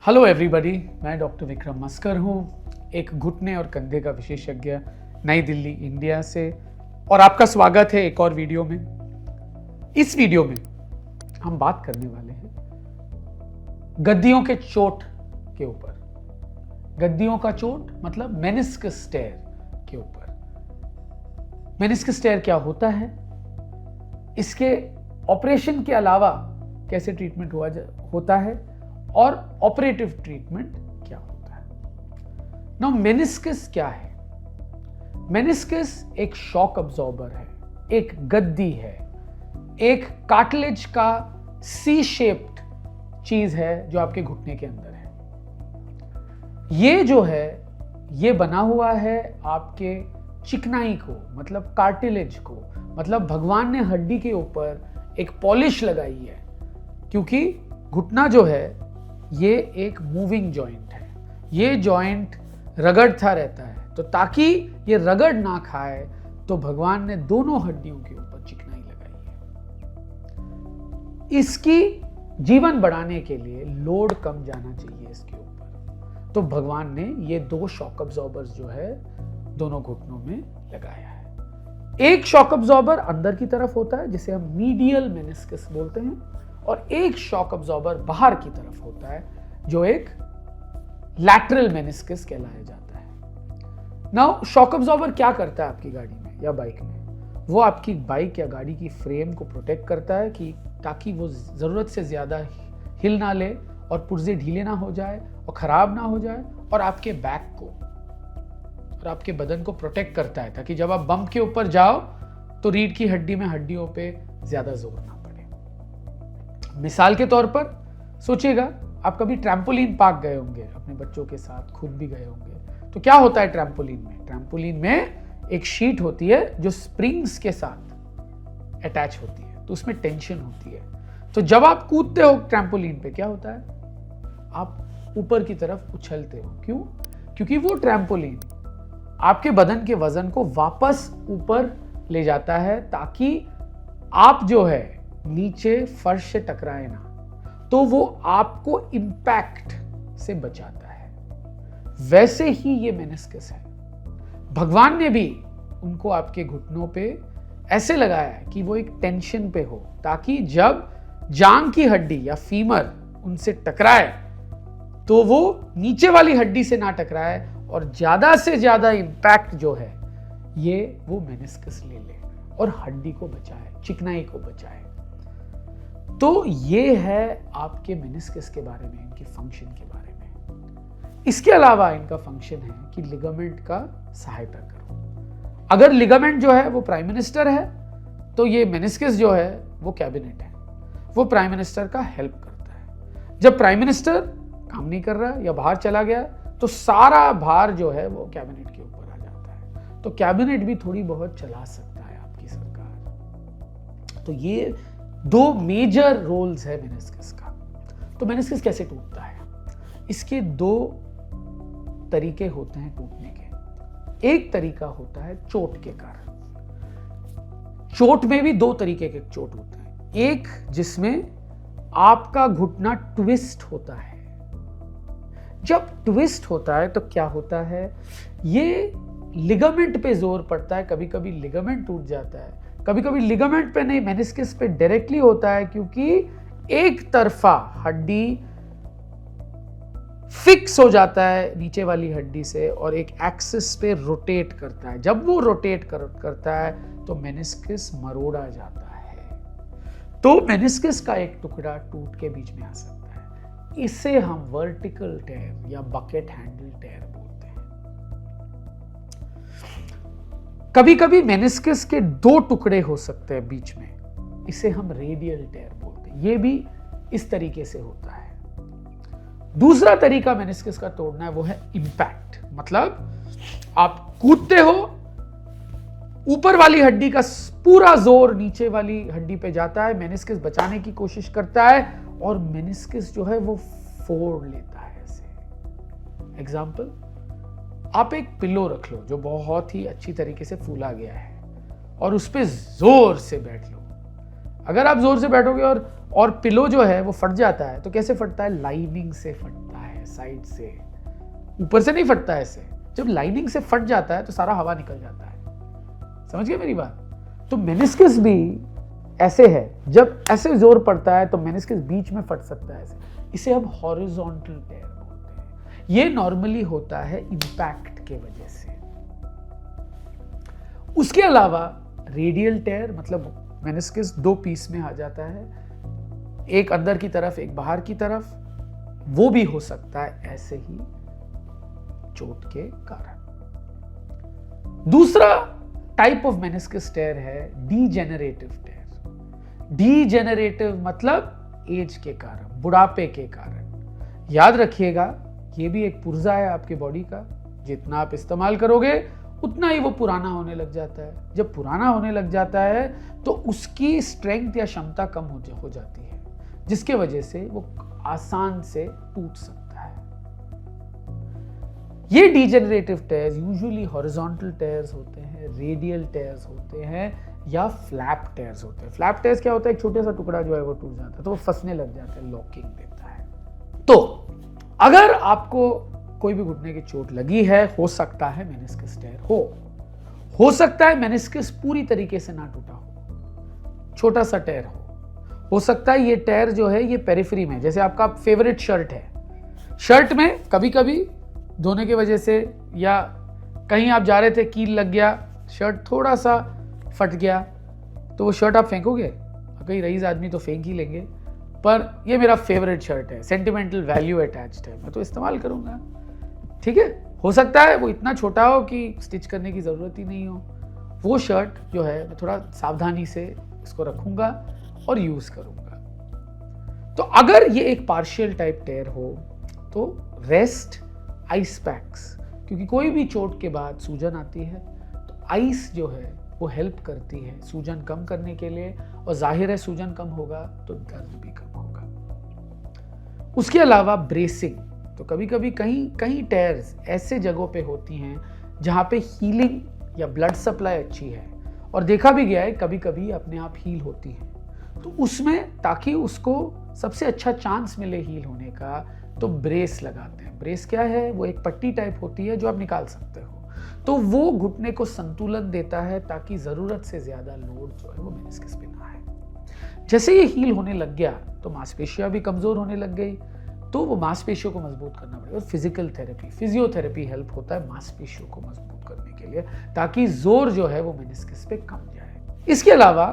Hello everybody, मैं doctor Vikram मस्कर हूँ, एक घुटने और कंधे का विशेषज्ञ नई दिल्ली इंडिया से। और आपका स्वागत है एक और वीडियो में। इस वीडियो में हम बात करने वाले हैं गद्दियों के चोट के ऊपर। गद्दियों का चोट मतलब मेनिस्कस टेयर के ऊपर। मेनिस्कस टेयर क्या होता है, इसके ऑपरेशन के अलावा कैसे ट्रीटमेंट होता है और ऑपरेटिव ट्रीटमेंट क्या होता है। नाउ मेनिस्कस क्या है? मेनिस्कस एक शॉक अब्जॉर्बर है, एक गद्दी है, एक कार्टिलेज का सी शेप्ड चीज है जो आपके घुटने के अंदर है। ये जो है ये बना हुआ है आपके चिकनाई को, मतलब कार्टिलेज को, मतलब भगवान ने हड्डी के ऊपर एक पॉलिश लगाई है, क्योंकि घुटना जो है ये एक मूविंग जॉइंट है। ये जॉइंट रगड़ता रहता है, तो ताकि ये रगड़ ना खाए तो भगवान ने दोनों हड्डियों के ऊपर चिकनाई लगाई है। इसकी जीवन बढ़ाने के लिए लोड कम जाना चाहिए इसके ऊपर, तो भगवान ने ये दो शॉक अब्जॉर्बर्स जो है दोनों घुटनों में लगाया है। एक शॉक अब्जॉर्बर अंदर की तरफ होता है जिसे हम मीडियल मेनिस्कस बोलते हैं, और एक शॉक अब्जॉर्बर बाहर की तरफ होता है जो एक लैटरल मेनिस्कस कहलाया जाता है। नाउ शॉक अब्जॉर्बर क्या करता है आपकी गाड़ी में या बाइक में? वो आपकी बाइक या गाड़ी की फ्रेम को प्रोटेक्ट करता है कि ताकि वो जरूरत से ज्यादा हिल ना ले और पुर्जे ढीले ना हो जाए और खराब ना हो जाए, और आपके बैक को और आपके बदन को प्रोटेक्ट करता है ताकि जब आप बम्प के ऊपर जाओ तो रीढ़ की हड्डी में हड्डियों पे ज्यादा जोर ना पड़े। मिसाल के तौर पर सोचिएगा, आप कभी ट्रैम्पोलिन पार्क गए होंगे अपने बच्चों के साथ, खुद भी गए होंगे, तो क्या होता है ट्रैम्पोलिन में? ट्रैम्पोलिन में एक शीट होती है जो स्प्रिंग्स के साथ अटैच होती है, तो उसमें टेंशन होती है। तो जब आप कूदते हो ट्रैम्पोलिन पे क्या होता है? आप ऊपर की तरफ उछलते हो। क्यों? क्योंकि वो ट्रैम्पोलिन आपके बदन के वजन को वापस ऊपर ले जाता है ताकि आप जो है नीचे फर्श से टकराए ना, तो वो आपको इंपैक्ट से बचाता है। वैसे ही ये मेनिस्कस है, भगवान ने भी उनको आपके घुटनों पे ऐसे लगाया है कि वो एक टेंशन पे हो, ताकि जब जांग की हड्डी या फीमर उनसे टकराए तो वो नीचे वाली हड्डी से ना टकराए और ज्यादा से ज्यादा इंपैक्ट जो है ये वो मेनिस्कस ले ले और हड्डी को बचाए, चिकनाई को बचाए। तो ये है आपके मेनिस्कस के बारे में, इनके फंक्शन के बारे में। इसके अलावा इनका फंक्शन है कि लिगामेंट का सहायता करो। अगर लिगामेंट जो है वो प्राइम मिनिस्टर है तो ये मेनिस्कस जो है वो कैबिनेट है, वो प्राइम मिनिस्टर का हेल्प करता है। जब प्राइम मिनिस्टर काम नहीं कर रहा या बाहर चला गया तो सारा भार जो है वो कैबिनेट के ऊपर आ जाता है, तो कैबिनेट भी थोड़ी बहुत चला सकता है आपकी सरकार। तो ये दो मेजर रोल्स है मेनिस्कस का। तो मेनिस्कस कैसे टूटता है? इसके दो तरीके होते हैं टूटने के। एक तरीका होता है चोट के कारण। चोट में भी दो तरीके के चोट होते हैं। एक जिसमें आपका घुटना ट्विस्ट होता है। जब ट्विस्ट होता है तो क्या होता है, ये लिगामेंट पे जोर पड़ता है, कभी कभी लिगामेंट टूट जाता है, कभी कभी लिगामेंट पे नहीं मेनिस्कस पे डायरेक्टली होता है, क्योंकि एक तरफा हड्डी फिक्स हो जाता है नीचे वाली हड्डी से और एक एक्सिस पे रोटेट करता है। जब वो रोटेट करता है तो मेनिस्कस मरोड़ा जाता है। तो मेनिस्कस का एक टुकड़ा टूट के बीच में आ सकता है। इसे हम वर्टिकल टेयर या बकेट हैंडल टेयर बोलते हैं। कभी कभी मेनिस्कस के दो टुकड़े हो सकते हैं बीच में, इसे हम रेडियल टेयर बोलते हैं। ये भी इस तरीके से होता है। दूसरा तरीका मेनिस्कस का तोड़ना है वो है इंपैक्ट, मतलब आप कूदते हो, ऊपर वाली हड्डी का पूरा जोर नीचे वाली हड्डी पे जाता है, मेनिस्कस बचाने की कोशिश करता है और मेनिस्कस जो है वो फोड़ लेता है ऐसे। एग्जाम्पल, आप एक पिलो रख लो जो बहुत ही अच्छी तरीके से फूला गया है और उस पर जोर से बैठ लो। अगर आप जोर से बैठोगे और पिलो जो है वो फट जाता है तो कैसे फटता है? लाइनिंग से फटता है। है साइड से, ऊपर से नहीं फटता है ऐसे। जब लाइनिंग से फट जाता है तो सारा हवा निकल जाता है। समझ गए मेरी बात? तो मेनिस्कस भी ऐसे है, जब ऐसे जोर पड़ता है तो मेनिस्कस बीच में फट सकता है ऐसे। इसे हम हॉरिजॉन्टल टेयर बोलते हैं। ये नॉर्मली होता है इंपैक्ट के वजह से। उसके अलावा रेडियल टेयर, मतलब मेनिस्कस दो पीस में आ जाता है, एक अंदर की तरफ एक बाहर की तरफ, वो भी हो सकता है ऐसे ही चोट के कारण। दूसरा टाइप ऑफ मेनिस्कस टेयर है डीजेनरेटिव टेयर। डीजेनरेटिव मतलब एज के कारण, बुढ़ापे के कारण। याद रखिएगा, ये भी एक पुर्जा है आपकी बॉडी का, जितना आप इस्तेमाल करोगे उतना ही वो पुराना होने लग जाता है। जब पुराना होने लग जाता है तो उसकी स्ट्रेंथ या क्षमता कम हो जाती है, जिसके वजह से वो आसान से टूट सकता है। ये degenerative tears usually horizontal tears होते हैं, रेडियल टेयर्स होते हैं, या फ्लैप टेयर्स होते हैं। फ्लैप टेयर्स क्या होता है? एक छोटा सा टुकड़ा जो है वो टूट जाता है तो वो फंसने लग जाता है, लॉकिंग देता है। तो अगर आपको कोई भी घुटने की चोट लगी है, हो सकता है मेनिस्कस टेयर हो सकता है मेनिस्कस पूरी तरीके से ना टूटा हो, छोटा सा टेयर हो सकता है ये टेयर जो है ये पेरिफेरी में, जैसे आपका फेवरेट शर्ट है, शर्ट में कभी कभी धोने की वजह से या कहीं आप जा रहे थे, कील लग गया, शर्ट थोड़ा सा फट गया, तो वो शर्ट आप फेंकोगे? कई रईस आदमी तो फेंक ही लेंगे, पर ये मेरा फेवरेट शर्ट है, सेंटिमेंटल वैल्यू अटैच्ड है, मैं तो इस्तेमाल करूंगा। ठीक है, हो सकता है वो इतना छोटा हो कि स्टिच करने की जरूरत ही नहीं हो। वो शर्ट जो है मैं थोड़ा सावधानी से इसको रखूंगा और यूज करूंगा। तो अगर ये एक पार्शियल टाइप टेयर हो तो रेस्ट, आइस पैक्स, क्योंकि कोई भी चोट के बाद सूजन आती है तो आइस जो है वो हेल्प करती है सूजन कम करने के लिए, और जाहिर है सूजन कम होगा तो दर्द भी कम होगा। उसके अलावा ब्रेसिंग, तो कभी कभी कहीं टेयर्स ऐसे जगहों पे होती हैं जहां पे हीलिंग या ब्लड सप्लाई अच्छी है, और देखा भी गया है कभी कभी अपने आप हील होती है, तो उसमें ताकि उसको सबसे अच्छा चांस मिले हील होने का तो ब्रेस लगाते हैं। ब्रेस क्या है? वो एक पट्टी टाइप होती है जो आप निकाल सकते हो, तो वो घुटने को संतुलन देता है ताकि जरूरत से ज्यादा लोड जो है वो मेनिस्कस पे ना आए। जैसे ये हील होने लग गया तो मांसपेशियां भी कमजोर होने लग गई, तो वो मांसपेशियों को मजबूत करना पड़ेगा। फिजिकल थेरेपी, फिजियोथेरेपी हेल्प होता है मांसपेशियों को मजबूत करने के लिए, ताकि जोर जो है वो मेनिस्कस पे कम जाए। इसके अलावा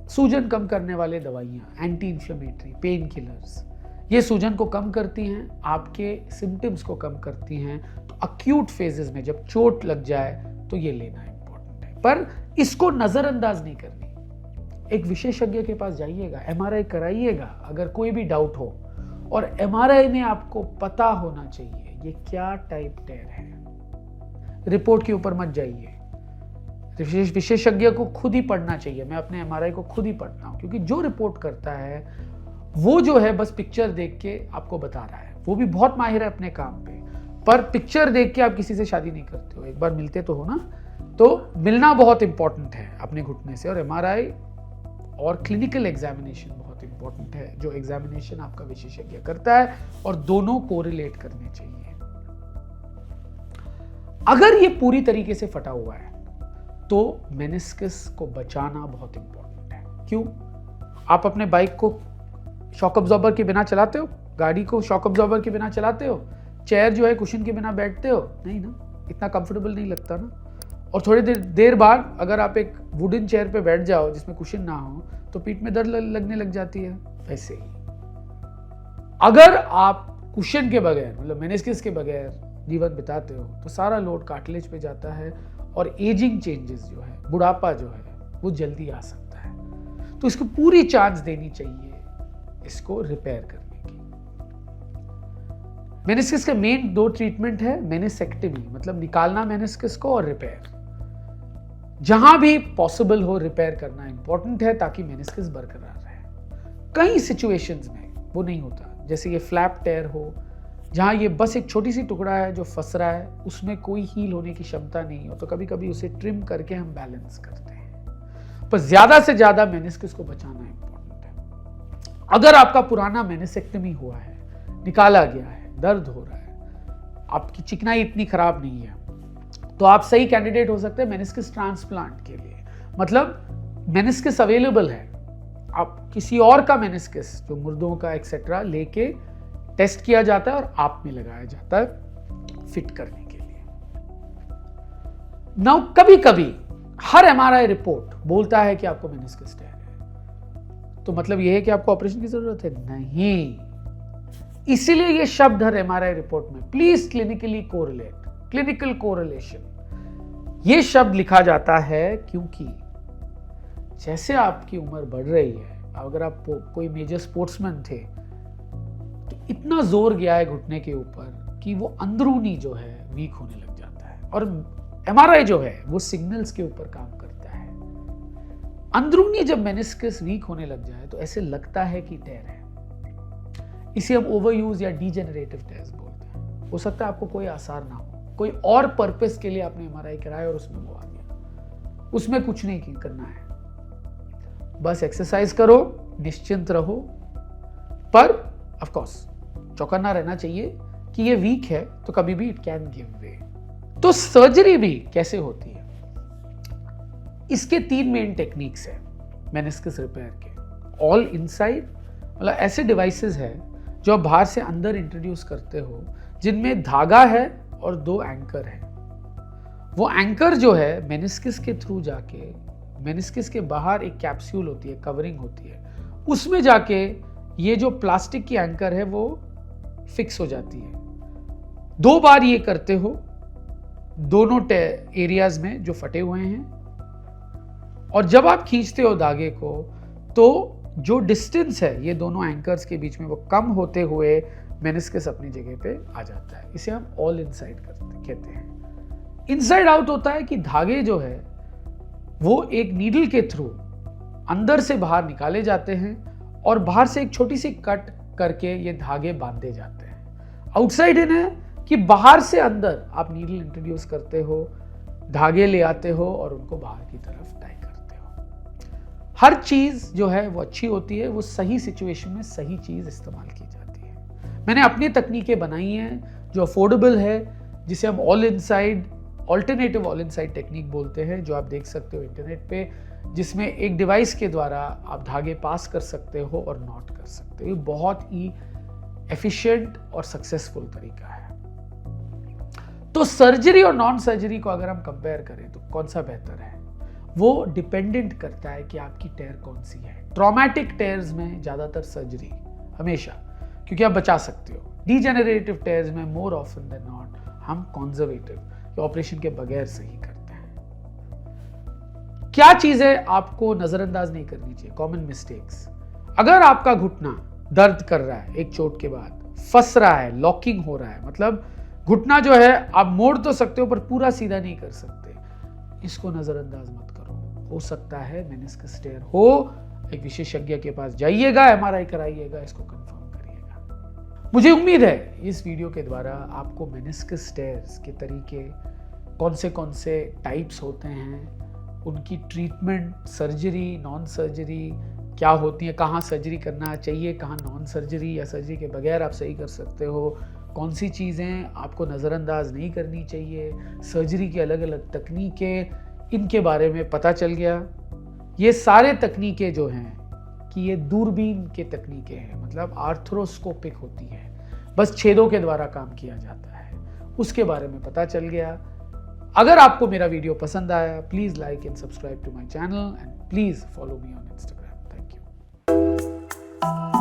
सूजन कम करने वाले दवाइयां, एंटी इंफ्लेमेटरी, पेन किलर्स, ये सूजन को कम करती हैं, आपके सिम्टम्स को कम करती हैं। तो अक्यूट फेजेस में जब चोट लग जाए तो ये लेना इंपॉर्टेंट है, पर इसको नजरअंदाज नहीं करनी। एक विशेषज्ञ के पास जाइएगा, एमआरआई कराइएगा अगर कोई भी डाउट हो, और एमआरआई में आपको पता होना चाहिए ये क्या टाइप टेयर है। रिपोर्ट के ऊपर मत जाइए, विशेषज्ञ को खुद ही पढ़ना चाहिए। मैं अपने एमआरआई को खुद ही पढ़ता हूं, क्योंकि जो रिपोर्ट करता है वो जो है बस पिक्चर देख के आपको बता रहा है, वो भी बहुत माहिर है अपने काम पे, पर पिक्चर देख के आप किसी से शादी नहीं करते हो। एक बार मिलते तो हो ना, तो मिलना बहुत इंपॉर्टेंट है अपने घुटने से, और एमआरआई और क्लिनिकल एग्जामिनेशन बहुत इंपॉर्टेंट है, जो एग्जामिनेशन आपका विशेषज्ञ करता है, और दोनों कोरिलेट करने चाहिए। अगर ये पूरी तरीके से फटा हुआ है तो मेनिस्कस को बचाना बहुत इंपॉर्टेंट है। क्यों? आप अपने बाइक को शॉक अब्जॉर्बर के बिना चलाते हो? गाड़ी को शॉक अब्जॉर्बर के बिना चलाते हो? चेयर जो है कुशन के बिना बैठते हो? नहीं ना, इतना कंफर्टेबल नहीं लगता ना। और थोड़ी देर बाद अगर आप एक वुडन चेयर पे बैठ जाओ जिसमें कुशन ना हो तो पीठ में दर्द लगने लग जाती है। वैसे ही अगर आप कुशन के बगैर, मतलब मेनिस्कस के बगैर जीवन बिताते हो तो सारा लोड कार्टिलेज पे जाता है, और एजिंग चेंजेस जो है, बुढ़ापा जो है वो जल्दी आ सकता है। तो इसको पूरी चांस देनी चाहिए इसको रिपेयर करने की। मेनिस्कस का मेन दो ट्रीटमेंट है, मेनिसेक्टमी मतलब निकालना मेनिस्कस को, और रिपेयर। जहां भी पॉसिबल हो रिपेयर करना इंपॉर्टेंट है ताकि मेनिस्कस बरकरार रहे। कई सिचुएशंस में वो नहीं होता, जैसे ये फ्लैप टेयर हो जहां ये बस एक छोटी सी टुकड़ा है जो फंस रहा है, उसमें कोई हील होने की क्षमता नहीं हो, तो कभी कभी उसे ट्रिम करके हम बैलेंस करते हैं। पर ज्यादा से ज्यादा मेनिस्कस को बचाना इंपॉर्टेंट है। अगर आपका पुराना मेनिसेक्टमी हुआ है, निकाला गया है, दर्द हो रहा है, आपकी चिकनाई इतनी खराब नहीं है, तो आप सही कैंडिडेट हो सकते हैं मेनिस्कस ट्रांसप्लांट के लिए। मतलब मेनिस्कस अवेलेबल है, आप किसी और का मेनिस्कस जो मुर्दों का एक्सेट्रा लेके टेस्ट किया जाता है और आप में लगाया जाता है फिट करने के लिए। नाउ कभी कभी हर एमआरआई रिपोर्ट बोलता है कि आपको मेनिस्कस टेयर है, तो मतलब यह है कि आपको ऑपरेशन की जरूरत है? नहीं। इसीलिए ये शब्द हर एमआरआई रिपोर्ट में please clinically correlate, clinical correlation, ये शब्द लिखा जाता है क्योंकि जैसे आपकी उम्र बढ़ रही है, अगर आप कोई मेजर स्पोर्ट्समैन थे तो इतना जोर गया है घुटने के ऊपर कि वो अंदरूनी जो है वीक होने लग जाता है, और एमआरआई जो है वो सिग्नल्स के ऊपर काम करता है। अंदरूनी जब मेनिस्कस वीक होने लग जाए तो ऐसे लगता है कि टेयर है, इसे हम ओवरयूज या डीजेनरेटिव टेयर्स बोलते हैं। हो सकता है आपको कोई आसार ना हो, कोई और पर्पस के लिए आपने एमआरआई कराया और उसमें वो आ गया, उसमें कुछ नहीं करना है, बस एक्सरसाइज करो, निश्चिंत रहो, पर ऑफ कोर्स चौकन्ना रहना चाहिए कि ये वीक है तो कभी भी इट कैन गिव वे। तो सर्जरी भी कैसे होती है, इसके 3 मेन टेक्निक्स है मेनिस्कस रिपेयर के। ऑल इनसाइड, मतलब ऐसे डिवाइसेस है जो आप बाहर से अंदर इंट्रोड्यूस करते हो, जिनमें धागा है और 2 एंकर है। वो एंकर जो है मेनिस्कस के थ्रू जाके, मेनिस्कस के बाहर एक कैप्सूल होती है, कवरिंग होती है, उसमें जाके ये जो प्लास्टिक की एंकर है वो फिक्स हो जाती है। 2 बार ये करते हो दोनों एरियाज में जो फटे हुए हैं, और जब आप खींचते हो धागे को तो जो डिस्टेंस है ये दोनों एंकर्स के बीच में वो कम होते हुए मेनिस्कस अपनी जगह पे आ जाता है। इसे हम ऑल इनसाइड कहते हैं। इनसाइड आउट होता है कि धागे जो है वो एक नीडल के थ्रू अंदर से बाहर निकाले जाते हैं और बाहर से एक छोटी सी कट करके ये धागे बांधे जाते हैं। आउटसाइड इन है कि बाहर से अंदर आप नीडल इंट्रोड्यूस करते हो, धागे ले आते हो और उनको बाहर की तरफ टाई करते हो। हर चीज जो है वो अच्छी होती है, वो सही सिचुएशन में सही चीज इस्तेमाल की जाती है। मैंने अपनी तकनीकें बनाई हैं जो अफोर्डेबल है, जिसे हम all inside, alternative all inside technique बोलते हैं, जो आप देख सकते हो इंटरनेट पे, जिसमें एक डिवाइस के द्वारा आप धागे पास कर सकते हो और नॉट कर सकते हो। ये बहुत ही एफिशिएंट और सक्सेसफुल तरीका है। तो सर्जरी और नॉन सर्जरी को अगर हम कंपेयर करें तो कौन सा बेहतर है, वो डिपेंडेंट करता है कि आपकी टेयर कौन सी है। ट्रॉमेटिक टेयर्स में ज्यादातर सर्जरी हमेशा, क्योंकि आप बचा सकते हो। डीजेनरेटिव टेयर्स में मोर ऑफन देन नॉट हम कंजर्वेटिव, ऑपरेशन के बगैर सही करते हैं। क्या चीजें आपको नजरअंदाज नहीं करनी चाहिए, कॉमन मिस्टेक्स। अगर आपका घुटना दर्द कर रहा है एक चोट के बाद, फंस रहा है, लॉकिंग हो रहा है, मतलब घुटना जो है आप मोड़ तो सकते हो पर पूरा सीधा नहीं कर सकते, इसको नजरअंदाज मत करो। हो सकता है मेनिस्कस टेयर हो, एक विशेषज्ञ के पास जाइएगा, एमआरआई कराइएगा, इसको कंफर्म करिएगा। मुझे उम्मीद है इस वीडियो के द्वारा आपको मेनिस्कस टेयर्स के तरीके, कौन से टाइप्स होते हैं, उनकी ट्रीटमेंट, सर्जरी, नॉन सर्जरी क्या होती है, कहाँ सर्जरी करना चाहिए, कहाँ नॉन सर्जरी या सर्जरी के बगैर आप सही कर सकते हो, कौन सी चीज़ें आपको नज़रअंदाज नहीं करनी चाहिए, सर्जरी की अलग अलग तकनीकें, इनके बारे में पता चल गया। ये सारे तकनीकें जो हैं कि ये दूरबीन के तकनीकें हैं, मतलब आर्थ्रोस्कोपिक होती है, बस छेदों के द्वारा काम किया जाता है, उसके बारे में पता चल गया। अगर आपको मेरा वीडियो पसंद आया, please like and subscribe to my channel and please follow me on Instagram. Thank you.